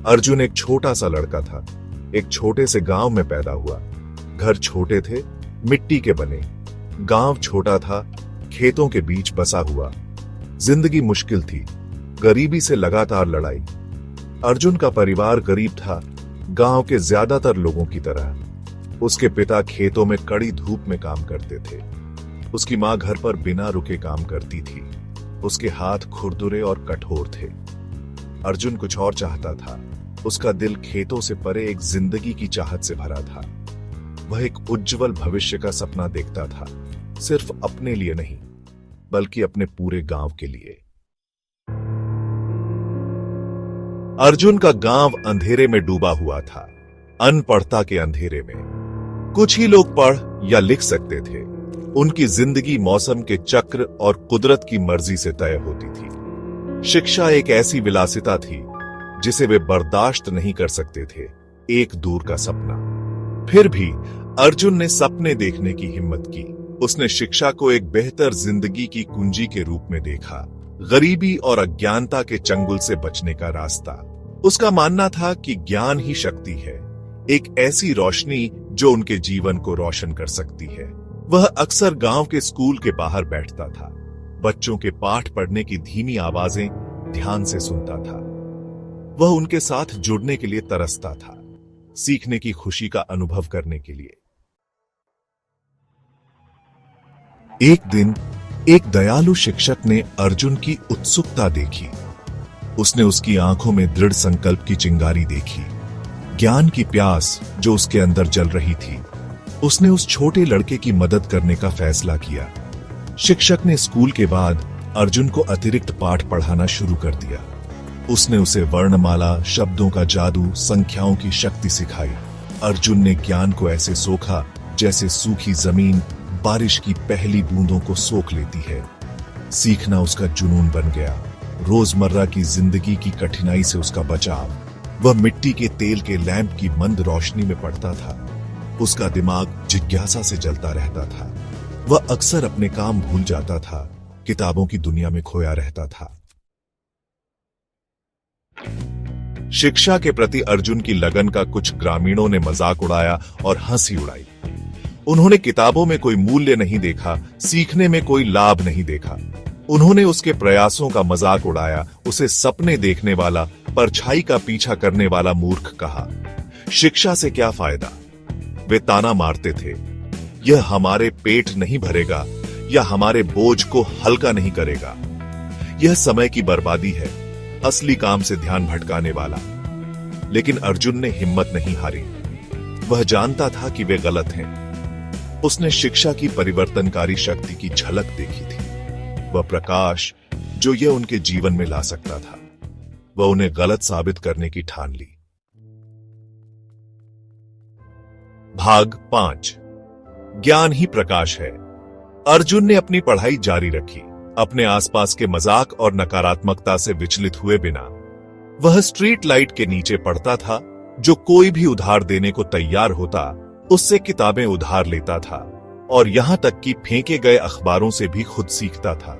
अर्जुन एक छोटा सा लड़का था। एक छोटे से गांव में पैदा हुआ। घर छोटे थे, मिट्टी के बने। गांव छोटा था, खेतों के बीच बसा हुआ। जिंदगी मुश्किल थी, गरीबी से लगातार लड़ाई। अर्जुन का परिवार गरीब था, गांव के ज्यादातर लोगों की तरह। उसके पिता खेतों में कड़ी धूप में काम करते थे। उसकी मां घर पर बिना रुके काम करती थी। उसके हाथ खुरदुरे और कठोर थे। अर्जुन कुछ और चाहता था। उसका दिल खेतों से परे एक जिंदगी की चाहत से भरा था। वह एक उज्जवल भविष्य का सपना देखता था, सिर्फ अपने लिए नहीं, बल्कि अपने पूरे गांव के लिए। अर्जुन का गांव अंधेरे में डूबा हुआ था, अनपढ़ता के अंधेरे में। कुछ ही लोग पढ़ या लिख सकते थे। उनकी जिंदगी मौसम के चक्र और कुदरत की मर्जी से तय होती थी। शिक्षा एक ऐसी विलासिता थी जिसे वे बर्दाश्त नहीं कर सकते थे, एक दूर का सपना। फिर भी अर्जुन ने सपने देखने की हिम्मत की। उसने शिक्षा को एक बेहतर जिंदगी की कुंजी के रूप में देखा, गरीबी और अज्ञानता के चंगुल से बचने का रास्ता। उसका मानना था कि ज्ञान ही शक्ति है, एक ऐसी रोशनी जो उनके जीवन को रोशन कर सकती है। वह अक्सर गांव के स्कूल के बाहर बैठता था, बच्चों के पाठ पढ़ने की धीमी आवाजें ध्यान से सुनता था। वह उनके साथ जुड़ने के लिए तरसता था, सीखने की खुशी का अनुभव करने के लिए। एक दिन एक दयालु शिक्षक ने अर्जुन की उत्सुकता देखी। उसने उसकी आंखों में दृढ़ संकल्प की चिंगारी देखी, ज्ञान की प्यास जो उसके अंदर जल रही थी। उसने उस छोटे लड़के की मदद करने का फैसला किया। शिक्षक ने स्कूल के बाद अर्जुन को अतिरिक्त पाठ पढ़ाना शुरू कर दिया। उसने उसे वर्णमाला, शब्दों का जादू, संख्याओं की शक्ति सिखाई। अर्जुन ने ज्ञान को ऐसे सोखा जैसे सूखी जमीन बारिश की पहली बूंदों को सोख लेती है। सीखना उसका जुनून बन गया, रोजमर्रा की जिंदगी की कठिनाई से उसका बचाव। वह मिट्टी के तेल के लैंप की मंद रोशनी में पड़ता था। उसका दिमाग जिज्ञासा से जलता रहता था। वह अक्सर अपने काम भूल जाता था, किताबों की दुनिया में खोया रहता था। शिक्षा के प्रति अर्जुन की लगन का कुछ ग्रामीणों ने मजाक उड़ाया और हंसी उड़ाई। उन्होंने किताबों में कोई मूल्य नहीं देखा, सीखने में कोई लाभ नहीं देखा। उन्होंने उसके प्रयासों का मजाक उड़ाया, उसे सपने देखने वाला, परछाई का पीछा करने वाला मूर्ख कहा। शिक्षा से क्या फायदा? वे ताना मारते थे, यह हमारे पेट नहीं भरेगा या हमारे बोझ को हल्का नहीं करेगा। यह समय की बर्बादी है, असली काम से ध्यान भटकाने वाला। लेकिन अर्जुन ने हिम्मत नहीं हारी। वह जानता था कि वे गलत हैं। उसने शिक्षा की परिवर्तनकारी शक्ति की झलक देखी थी, वह प्रकाश जो यह उनके जीवन में ला सकता था। वह उन्हें गलत साबित करने की ठान ली। भाग 5। ज्ञान ही प्रकाश है। अर्जुन ने अपनी पढ़ाई जारी रखी, अपने आसपास के मजाक और नकारात्मकता से विचलित हुए बिना। वह स्ट्रीट लाइट के नीचे पढ़ता था, जो कोई भी उधार देने को तैयार होता उससे किताबें उधार लेता था, और यहां तक कि फेंके गए अखबारों से भी खुद सीखता था।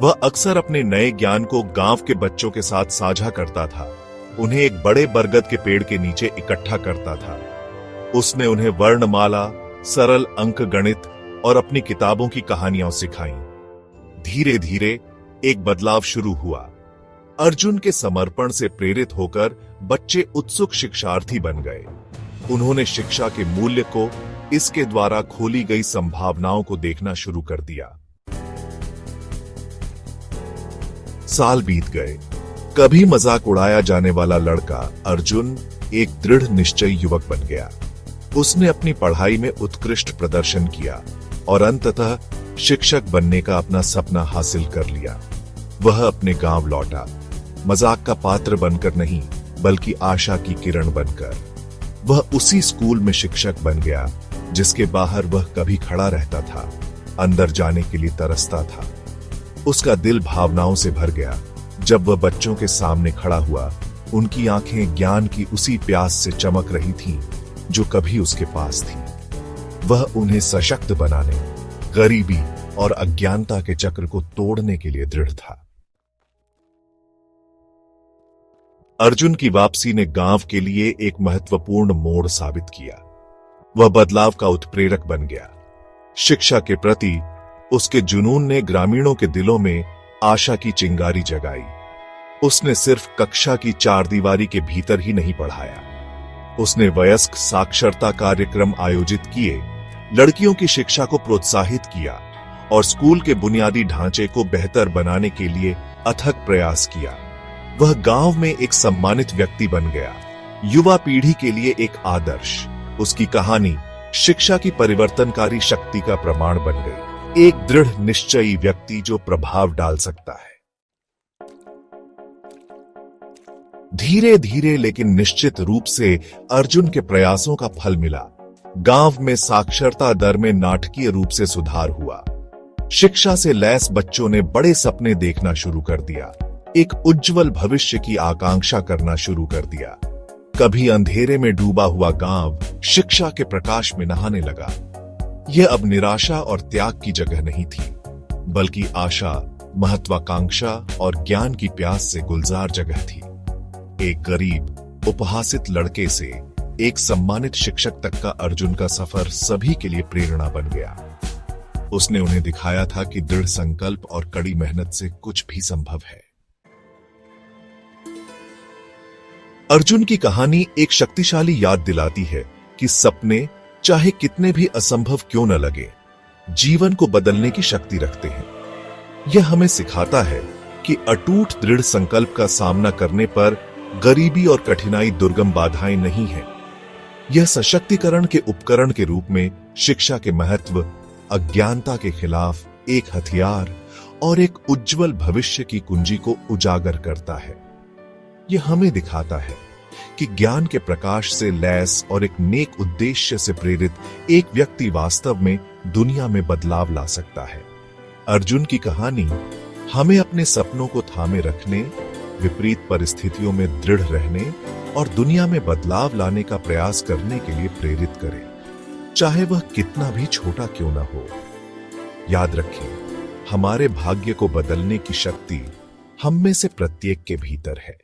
वह अक्सर अपने नए ज्ञान को गांव के बच्चों के साथ साझा करता था, उन्हें एक बड़े बरगद के पेड़ के नीचे इकट्ठा करता था। उसने उन्हें वर्णमाला, सरल अंक गणित और अपनी किताबों की कहानियां सिखाई। धीरे धीरे एक बदलाव शुरू हुआ। अर्जुन के समर्पण से प्रेरित होकर बच्चे उत्सुक शिक्षार्थी बन गए। उन्होंने शिक्षा के मूल्य को, इसके द्वारा खोली गई संभावनाओं को देखना शुरू कर दिया। साल बीत गए। कभी मजाक उड़ाया जाने वाला लड़का अर्जुन एक दृढ़ निश्चयी युवक बन गया। उसने अपनी पढ़ाई में उत्कृष्ट प्रदर्शन किया और अंततः शिक्षक बनने का अपना सपना हासिल कर लिया। वह अपने गांव लौटा, मजाक का पात्र बनकर नहीं, बल्कि आशा की किरण बनकर। वह उसी स्कूल में शिक्षक बन गया जिसके बाहर वह कभी खड़ा रहता था, अंदर जाने के लिए तरसता था। उसका दिल भावनाओं से भर गया। जब वह बच्चों के सामने खड़ा हुआ, उनकी आंखें ज्ञान की उसी प्यास से चमक रही थीं जो कभी उसके पास थी। वह उन्हें सशक्त बनाने, गरीबी और अज्ञानता के चक्र को तोड़ने के लिए दृढ़ था। अर्जुन की वापसी ने गांव के लिए एक महत्वपूर्ण मोड़ साबित किया। वह बदलाव का उत्प्रेरक बन गया। शिक्षा के प्रति उसके जुनून ने ग्रामीणों के दिलों में आशा की चिंगारी जगाई। उसने सिर्फ कक्षा की चार दीवारी के भीतर ही नहीं पढ़ाया, उसने वयस्क साक्षरता कार्यक्रम आयोजित किए, लड़कियों की शिक्षा को प्रोत्साहित किया और स्कूल के बुनियादी ढांचे को बेहतर बनाने के लिए अथक प्रयास किया। वह गांव में एक सम्मानित व्यक्ति बन गया, युवा पीढ़ी के लिए एक आदर्श। उसकी कहानी शिक्षा की परिवर्तनकारी शक्ति का प्रमाण बन गई, एक दृढ़ निश्चयी व्यक्ति जो प्रभाव डाल सकता है। धीरे धीरे लेकिन निश्चित रूप से अर्जुन के प्रयासों का फल मिला। गांव में साक्षरता दर में नाटकीय रूप से सुधार हुआ। शिक्षा से लैस बच्चों ने बड़े सपने देखना शुरू कर दिया, एक उज्जवल भविष्य की आकांक्षा करना शुरू कर दिया। कभी अंधेरे में डूबा हुआ गांव शिक्षा के प्रकाश में नहाने लगा। यह अब निराशा और त्याग की जगह नहीं थी, बल्कि आशा, महत्वाकांक्षा और ज्ञान की प्यास से गुलजार जगह थी। एक गरीब, उपहासित लड़के से एक सम्मानित शिक्षक तक का अर्जुन का सफर सभी के लिए प्रेरणा बन गया। उसने उन्हें दिखाया था कि दृढ़ संकल्प और कड़ी मेहनत से कुछ भी संभव है। अर्जुन की कहानी एक शक्तिशाली याद दिलाती है कि सपने चाहे कितने भी असंभव क्यों न लगे, जीवन को बदलने की शक्ति रखते हैं। यह हमें सिखाता है कि अटूट दृढ़ संकल्प का सामना करने पर गरीबी और कठिनाई दुर्गम बाधाएं नहीं हैं। यह सशक्तिकरण के उपकरण के रूप में शिक्षा के महत्व, अज्ञानता के खिलाफ एक हथियार और एक उज्जवल भविष्य की कुंजी को उजागर करता है। यह हमें दिखाता है कि ज्ञान के प्रकाश से लैस और एक नेक उद्देश्य से प्रेरित एक व्यक्ति वास्तव में दुनिया में बदलाव ला सकता है। अर्जुन की कहानी हमें अपने सपनों को थामे रखने, विपरीत परिस्थितियों में दृढ़ रहने और दुनिया में बदलाव लाने का प्रयास करने के लिए प्रेरित करे, चाहे वह कितना भी छोटा क्यों न हो। याद रखें, हमारे भाग्य को बदलने की शक्ति हम में से प्रत्येक के भीतर है।